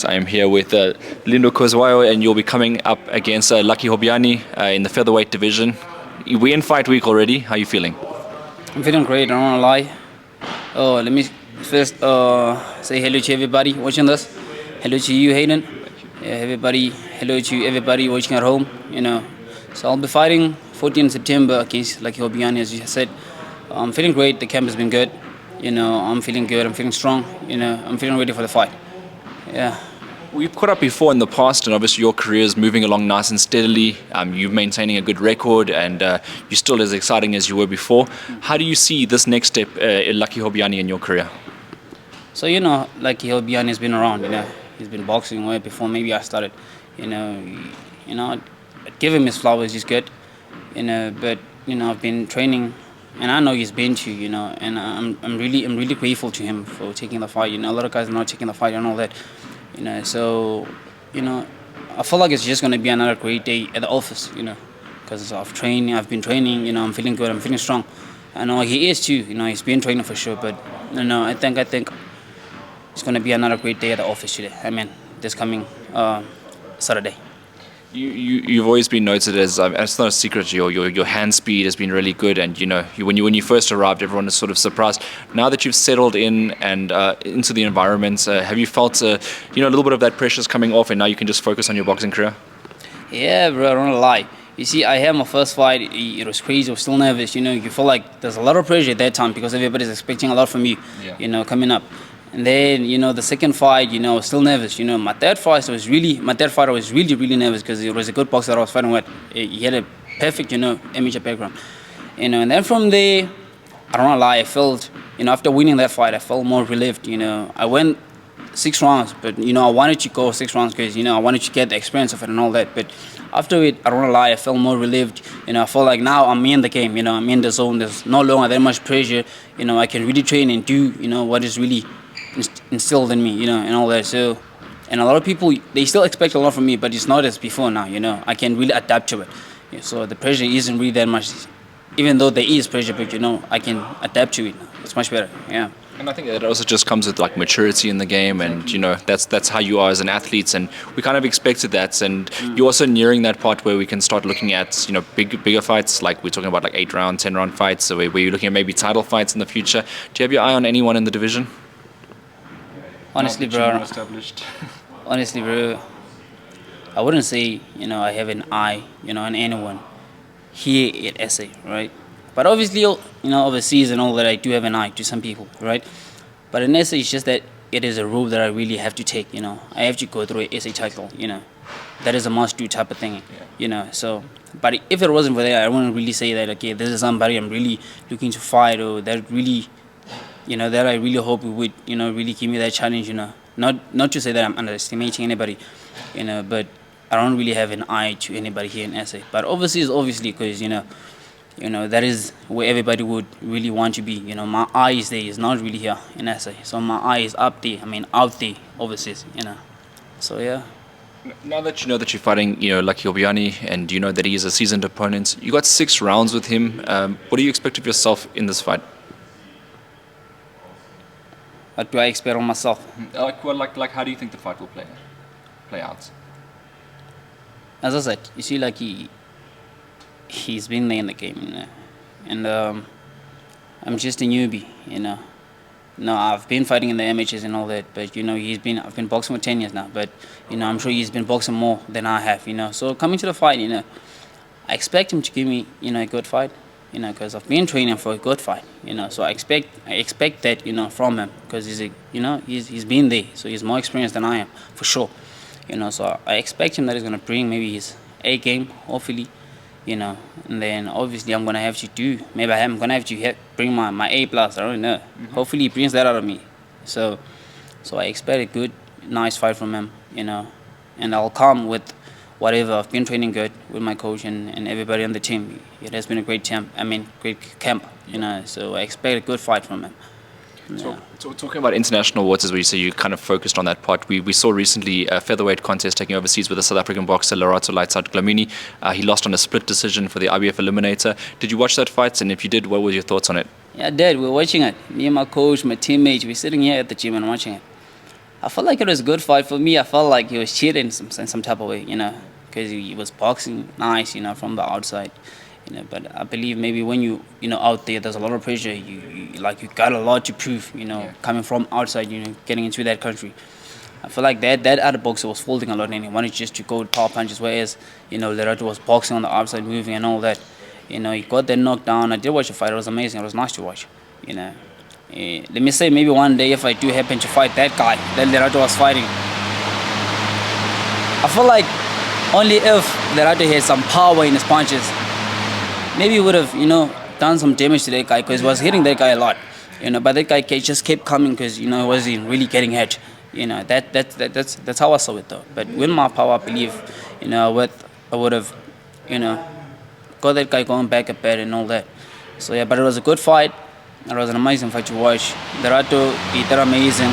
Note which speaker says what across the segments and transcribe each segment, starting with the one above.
Speaker 1: I am here with Lindokuhle Khuzwayo, and you'll be coming up against Lucky Hobyane in the featherweight division. We're in fight week already. How are you feeling?
Speaker 2: I'm feeling great, I don't want to lie. Let me first say hello to everybody watching this. Hello to you, Hayden. Everybody, hello to everybody watching at home. So I'll be fighting 14 September against Lucky Hobyane, as you said. I'm feeling great. The camp has been good. I'm feeling good. I'm feeling strong. I'm feeling ready for the fight. Yeah.
Speaker 1: We've caught up before in the past, and obviously your career is moving along nice and steadily. You're maintaining a good record, and you're still as exciting as you were before. How do you see this next step in Lucky Hobyane in your career?
Speaker 2: So Lucky Hobyane has been around. He's been boxing way before maybe I started. I'd give him his flowers. He's good. But I've been training, and I know he's been to. And I'm really grateful to him for taking the fight. A lot of guys are not taking the fight and all that. So I feel like it's just going to be another great day at the office, because I've been training, I'm feeling good, I'm feeling strong. I know he is too, he's been training for sure, but I think it's going to be another great day at the office today. This coming Saturday.
Speaker 1: You've always been noted as it's not a secret. Your hand speed has been really good, and when you first arrived, everyone was sort of surprised. Now that you've settled in and into the environment, have you felt a little bit of that pressure's coming off, and now you can just focus on your boxing career?
Speaker 2: Yeah, bro, I don't wanna lie. You see, I had my first fight. It was crazy. I was still nervous. You feel like there's a lot of pressure at that time because everybody's expecting a lot from you.
Speaker 1: Yeah.
Speaker 2: Coming up. And then, the second fight, I was still nervous. My third fight, I was really nervous because it was a good boxer that I was fighting with. He had a perfect, amateur background. And then from there, I don't want to lie, I felt, after winning that fight, I felt more relieved. I went 6 rounds, but, I wanted to go 6 rounds because, I wanted to get the experience of it and all that. But after it, I don't want to lie, I felt more relieved. I felt like now I'm in the game, I'm in the zone. There's no longer that much pressure. I can really train and do, what is really instilled in me, and all that. So, and a lot of people, they still expect a lot from me, but it's not as before now. I can really adapt to it. So the pressure isn't really that much, even though there is pressure, but I can adapt to it. It's much better. Yeah.
Speaker 1: And I think that also just comes with like maturity in the game, and that's how you are as an athlete, and we kind of expected that. And you're also nearing that part where we can start looking at bigger fights, like we're talking about like 8-round, 10-round fights, so where you're looking at maybe title fights in the future. Do you have your eye on anyone in the division?
Speaker 2: Honestly, bro, I wouldn't say, I have an eye, on anyone here at SA, right? But obviously, overseas and all that, I do have an eye to some people, right? But in SA, it's just that it is a route that I really have to take, I have to go through a SA title, That is a must-do type of thing, So, but if it wasn't for that, I wouldn't really say that, okay, this is somebody I'm really looking to fight, or that really... that I really hope it would, really give me that challenge, Not to say that I'm underestimating anybody, but I don't really have an eye to anybody here in SA. But overseas, obviously, because, that is where everybody would really want to be. My eye is there, is not really here in SA. So my eye is up there, out there, overseas, So, yeah.
Speaker 1: Now that you know that you're fighting, Lucky Hobyane, and you know that he is a seasoned opponent, you got 6 rounds with him. What do you expect of yourself in this fight?
Speaker 2: What do I expect of myself?
Speaker 1: Like how do you think the fight will play out?
Speaker 2: As I said, you see, like he's been there in the game, and I'm just a newbie, No, I've been fighting in the amateurs and all that, but I've been boxing for 10 years now, but I'm sure he's been boxing more than I have, So coming to the fight, I expect him to give me, a good fight. Because I've been training for a good fight, So I expect that, from him, because he's been there, so he's more experienced than I am, for sure, So I expect him that he's gonna bring maybe his A game, hopefully, And then obviously I'm gonna have to maybe I'm gonna have to bring my A plus. I don't know. Hopefully he brings that out of me. So I expect a good, nice fight from him, And I'll come with whatever. I've been training good with my coach and everybody on the team. It has been a great camp, So I expect a good fight from him.
Speaker 1: So talking about international waters, where you say you kind of focused on that part, we saw recently a featherweight contest taking overseas with a South African boxer, Lights Out Gamini. He lost on a split decision for the IBF Eliminator. Did you watch that fight? And if you did, what were your thoughts on it?
Speaker 2: Yeah, I did. We were watching it. Me and my coach, my teammates, we're sitting here at the gym and watching it. I felt like it was a good fight for me. I felt like he was cheating in some type of way, because he was boxing nice, from the outside. But I believe maybe when you out there, there's a lot of pressure. You got a lot to prove. Coming from outside, getting into that country. I feel like that other boxer was folding a lot, and he wanted just to go power punches. Whereas Lerato was boxing on the outside, moving and all that. He got that knockdown. I did watch the fight. It was amazing. It was nice to watch. Let me say maybe one day if I do happen to fight that guy that Lerato was fighting, I feel like only if Lerato had some power in his punches, maybe he would have, done some damage to that guy, because he was hitting that guy a lot. But that guy just kept coming because, he wasn't really getting hit. That's how I saw it though. But with my power, I believe, I would have, got that guy going back a bit and all that. So yeah, but it was a good fight. It was an amazing fight to watch. Lerato, he did amazing.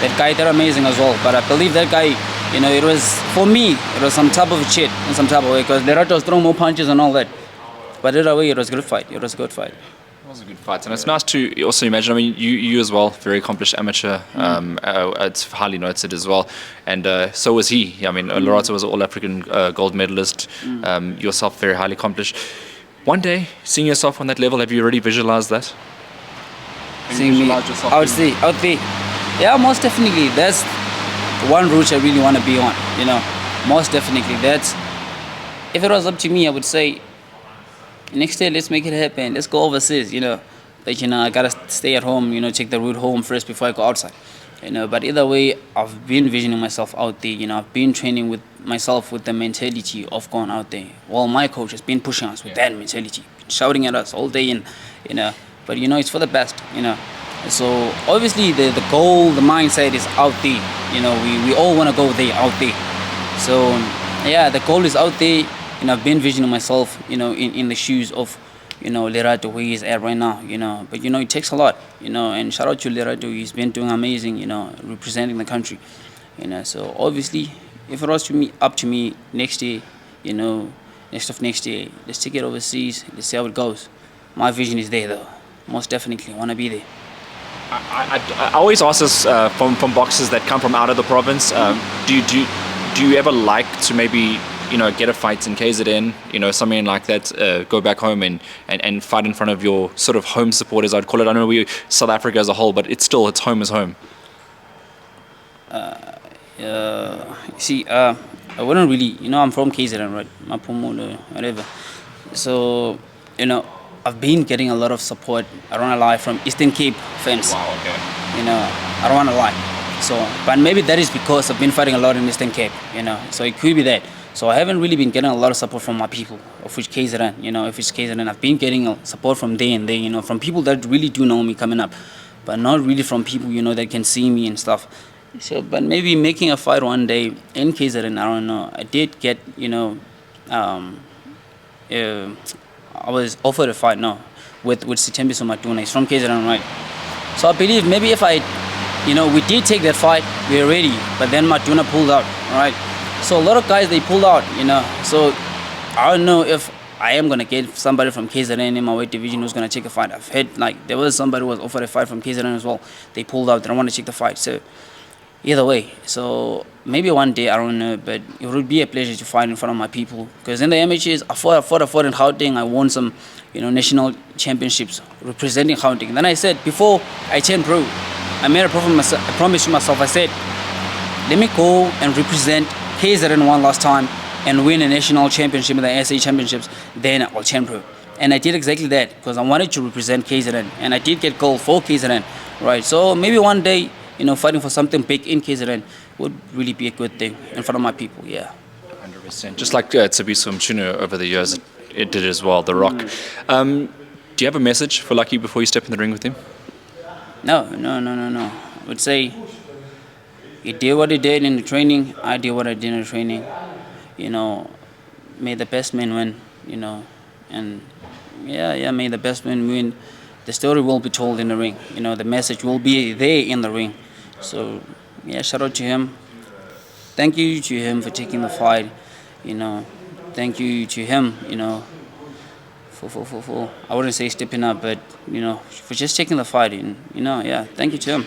Speaker 2: That guy did amazing as well. But I believe that guy, it was, for me, it was some type of a cheat in some type of way, because Lerato was throwing more punches and all that. But either way, it was a good fight. It was a good fight.
Speaker 1: It was a good fight, and it's nice to also imagine. I mean, you as well, very accomplished amateur. It's highly noted as well, and so was he. I mean, Lerato was an All-African gold medalist. Yourself, very highly accomplished. One day, seeing yourself on that level, have you already visualized that?
Speaker 2: Seeing me, I would say, yeah, most definitely. That's one route I really want to be on. Most definitely. That's, if it was up to me, I would say, next year, let's make it happen. Let's go overseas, But, I got to stay at home, check the route home first before I go outside. But either way, I've been visioning myself out there. I've been training with myself with the mentality of going out there. Well, my coach has been pushing us with that mentality, shouting at us all day in, But, it's for the best, So, obviously, the goal, the mindset is out there. We all want to go there, out there. So, yeah, the goal is out there. I've been visioning myself, in the shoes of, Lerato, where he's at right now, But, it takes a lot, And shout out to Lerato. He's been doing amazing, representing the country, So, obviously, if it was up to me next year, next year, let's take it overseas. Let's see how it goes. My vision is there, though. Most definitely, I want to be there.
Speaker 1: I always ask this from boxers that come from out of the province. Do you ever like to maybe get a fight in KZN, something like that, go back home and fight in front of your sort of home supporters, I'd call it. I know we South Africa as a whole, but it's home is home.
Speaker 2: I wouldn't really, I'm from KZN, right? Mapumo, whatever. So, I've been getting a lot of support, I don't want to lie, from Eastern Cape fans.
Speaker 1: Wow, okay.
Speaker 2: I don't want to lie. So, but maybe that is because I've been fighting a lot in Eastern Cape, So it could be that. So I haven't really been getting a lot of support from my people, of which KZN, if it's KZN. I've been getting support from there and there, from people that really do know me coming up, but not really from people, that can see me and stuff. So, but maybe making a fight one day in KZN, I don't know. I did get, I was offered a fight now with Sitembiso Matuna. He's from KZN, right? So I believe maybe if I, we did take that fight, we were ready, but then Matuna pulled out, right? So a lot of guys, they pulled out, So I don't know if I am going to get somebody from KZN in my weight division who's going to take a fight. I've heard, there was somebody who was offered a fight from KZN as well. They pulled out. They don't want to take the fight. So either way. So maybe one day, I don't know, but it would be a pleasure to fight in front of my people. Because in the amateurs, I fought in Gauteng. I won some, national championships representing Gauteng. Then I said, before I turned pro, I made a promise to myself. I said, let me go and represent KZN one last time and win a national championship in the SA championships, then I'll turn pro. And I did exactly that because I wanted to represent KZN, and I did get gold for KZN, right? So maybe one day, fighting for something big in KZN would really be a good thing in front of my people, yeah.
Speaker 1: 100%. Just like Tsebiso Mchunu over the years, it did as well, The Rock. Do you have a message for Lucky before you step in the ring with him?
Speaker 2: No. I would say he did what he did in the training. I did what I did in the training. May the best man win, and may the best man win. The story will be told in the ring. The message will be there in the ring. So, shout out to him. Thank you to him for taking the fight. Thank you to him, for I wouldn't say stepping up, but, for just taking the fight. Thank you to him.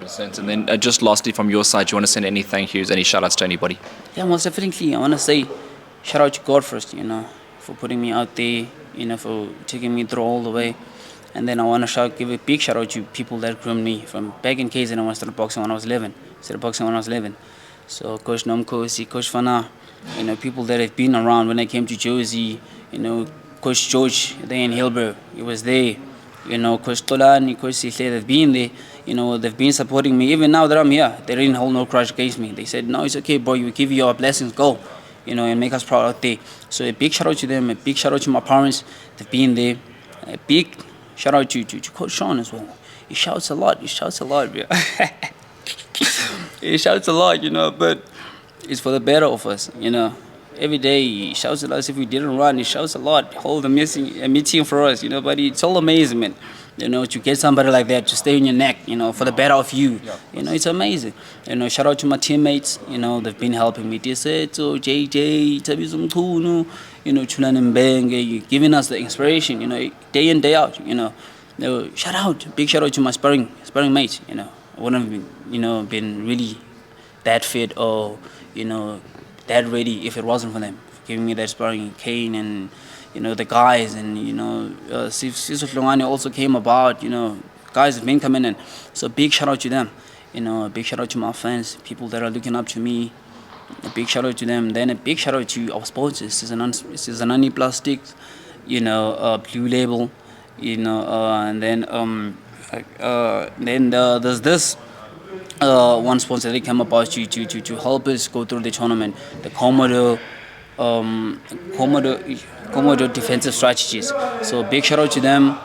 Speaker 1: 100%. And then just lastly, from your side, do you want to send any thank yous, any shout outs to anybody?
Speaker 2: Yeah, most definitely. I want to say shout out to God first, for putting me out there, for taking me through all the way. And then I want to give a big shout out to people that groomed me from back in KZN. I started boxing when I was 11. Started boxing when I was 11. So Coach Nomkosi, Coach Fana, people that have been around when I came to Jersey, Coach George there in Hillborough, he was there. Coach Tolani, Coach Sihle, they've been there. They've been supporting me. Even now that I'm here, they didn't hold no grudge against me. They said, no, it's okay, bro, we give you our blessings, go. And make us proud out there. So a big shout out to them, a big shout out to my parents. They've been there. A big shout out to Coach Sean as well. He shouts a lot, bro. He shouts a lot, but it's for the better of us, Every day he shouts at us. If we didn't run, he shouts a lot. Hold a meeting for us, But it's all amazing, man. To get somebody like that to stay on your neck, for the better of you. It's amazing. Shout out to my teammates. They've been helping me. Diseto, JJ, Tabizo Mkhunu, Chulan Mbenge, giving us the inspiration, day in, day out, shout out, big shout out to my sparring mates, I wouldn't have been really that fit or, that ready if it wasn't for them, for giving me that sparring. Kane and, the guys and, Sisu Hlongane also came about, guys have been coming in. So big shout out to them, a big shout out to my fans, people that are looking up to me. A big shout out to them. Then a big shout out to our sponsors, Zanani Plastics, Blue Label, and then there's this one sponsor that came about to help us go through the tournament, the Commodore Defensive Strategies. So big shout out to them.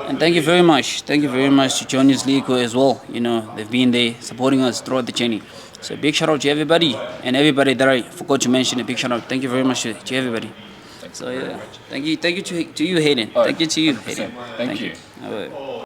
Speaker 2: And thank you very much. Thank you very much to Johnny's League as well. They've been there supporting us throughout the journey. So big shout out to everybody and everybody that I forgot to mention. A big shout out. Thank you very much to everybody. So yeah, thank you to you, Hayden. Thank you to you, Hayden.
Speaker 1: Thank you.
Speaker 2: All right.